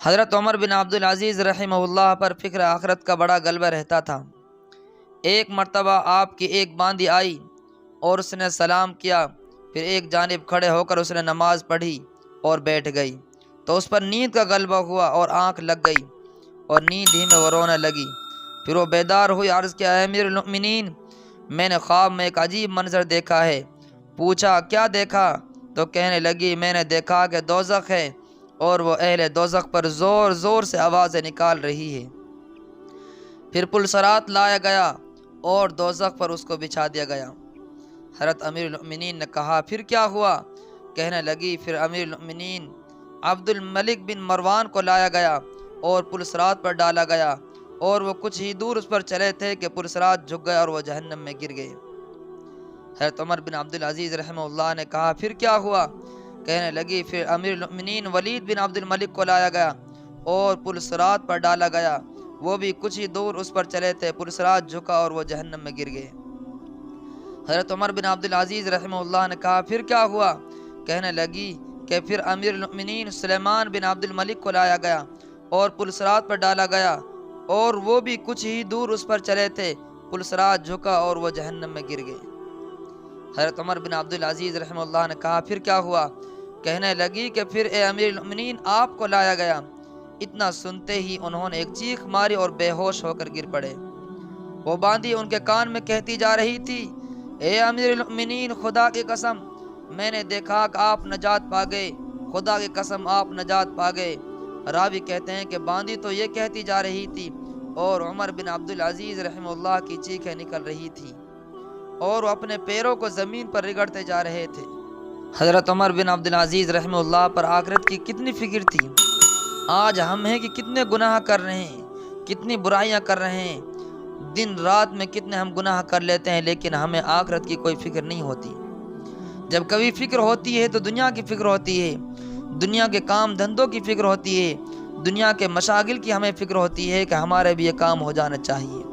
حضرت عمر بن عبدالعزیز رحمہ اللہ پر فکر آخرت کا بڑا غلبہ رہتا تھا۔ ایک مرتبہ آپ کی ایک باندی آئی اور اس نے سلام کیا، پھر ایک جانب کھڑے ہو کر اس نے نماز پڑھی اور بیٹھ گئی تو اس پر نیند کا غلبہ ہوا اور آنکھ لگ گئی اور نیند ہی میں وہ رونے لگی۔ پھر وہ بیدار ہوئی، عرض کیا، اے امیر المؤمنین، میں نے خواب میں ایک عجیب منظر دیکھا ہے۔ پوچھا کیا دیکھا؟ تو کہنے لگی، میں نے دیکھا کہ دوزخ ہے اور وہ اہل دوزخ پر زور زور سے آوازیں نکال رہی ہے۔ پھر پلسرات لایا گیا اور دوزخ پر اس کو بچھا دیا گیا۔ حضرت امیر المؤمنین نے کہا پھر کیا ہوا؟ کہنے لگی، پھر امیر المؤمنین عبد الملک بن مروان کو لایا گیا اور پلسرات پر ڈالا گیا، اور وہ کچھ ہی دور اس پر چلے تھے کہ پلسرات جھک گئے اور وہ جہنم میں گر گئے۔ حضرت عمر بن عبدالعزیز رحمہ اللہ نے کہا پھر کیا ہوا؟ کہنے لگی، پھر امیر المؤمنین ولید بن عبد الملک کو لایا گیا اور پلسرات پر ڈالا گیا، وہ بھی کچھ ہی دور اس پر چلے تھے، پلسرات جھکا اور وہ جہنم میں گر گئے۔ حضرت عمر بن عبدالعزیز رحمہ اللہ نے کہا پھر کیا ہوا؟ کہنے لگی کہ پھر امیر المؤمنین سلیمان بن عبد الملک کو لایا گیا اور پلسرات پر ڈالا گیا، اور وہ بھی کچھ ہی دور اس پر چلے تھے، پلسرات جھکا اور وہ جہنم میں گر گئے۔ حضرت عمر بن عبدالعزیز رحمہ اللہ نے کہا پھر کیا ہوا؟ کہنے لگی کہ پھر اے امیر المؤمنین آپ کو لایا گیا۔ اتنا سنتے ہی انہوں نے ایک چیخ ماری اور بے ہوش ہو کر گر پڑے۔ وہ باندھی ان کے کان میں کہتی جا رہی تھی، اے امیر المؤمنین، خدا کی قسم میں نے دیکھا کہ آپ نجات پا گئے، خدا کی قسم آپ نجات پا گئے۔ راوی کہتے ہیں کہ باندھی تو یہ کہتی جا رہی تھی اور عمر بن عبدالعزیز رحمہ اللہ کی چیخیں نکل رہی تھی اور وہ اپنے پیروں کو زمین پر رگڑتے جا رہے تھے۔ حضرت عمر بن عبدالعزیز رحمہ اللہ پر آخرت کی کتنی فکر تھی۔ آج ہم ہیں کہ کتنے گناہ کر رہے ہیں، کتنی برائیاں کر رہے ہیں، دن رات میں کتنے ہم گناہ کر لیتے ہیں، لیکن ہمیں آخرت کی کوئی فکر نہیں ہوتی۔ جب کبھی فکر ہوتی ہے تو دنیا کی فکر ہوتی ہے، دنیا کے کام دھندوں کی فکر ہوتی ہے، دنیا کے مشاغل کی ہمیں فکر ہوتی ہے کہ ہمارے بھی یہ کام ہو جانا چاہیے۔